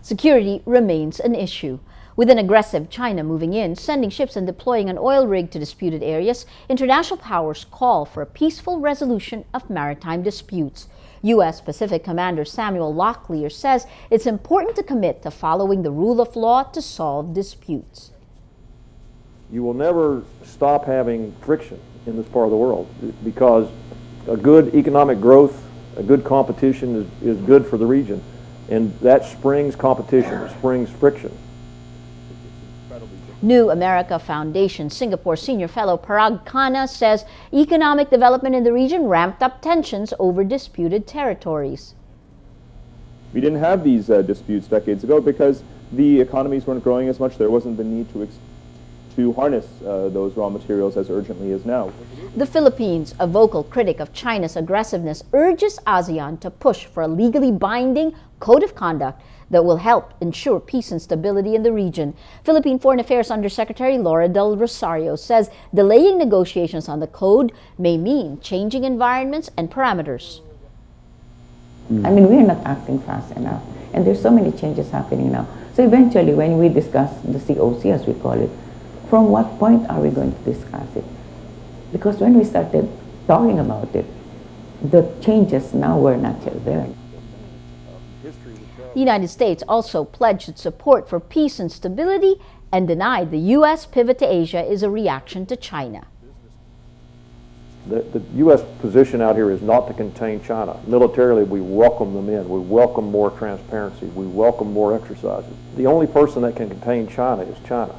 security remains an issue. With an aggressive China moving in, sending ships and deploying an oil rig to disputed areas, international powers call for a peaceful resolution of maritime disputes. U.S. Pacific Commander Samuel Locklear says it's important to commit to following the rule of law to solve disputes. You will never stop having friction in this part of the world because a good economic growth, a good competition is good for the region. And that springs competition, it springs friction. New America Foundation Singapore Senior Fellow Parag Khanna says economic development in the region ramped up tensions over disputed territories. We didn't have these disputes decades ago because the economies weren't growing as much. There wasn't the need to harness those raw materials as urgently as now. The Philippines, a vocal critic of China's aggressiveness, urges ASEAN to push for a legally binding code of conduct that will help ensure peace and stability in the region. Philippine Foreign Affairs Undersecretary Laura Del Rosario says delaying negotiations on the code may mean changing environments and parameters. I mean, we're not acting fast enough, and there's so many changes happening now. So eventually, when we discuss the COC, as we call it, from what point are we going to discuss it? Because when we started talking about it, the changes now were not yet there. The United States also pledged its support for peace and stability and denied the U.S. pivot to Asia is a reaction to China. The U.S. position out here is not to contain China. Militarily, we welcome them in. We welcome more transparency. We welcome more exercises. The only person that can contain China is China.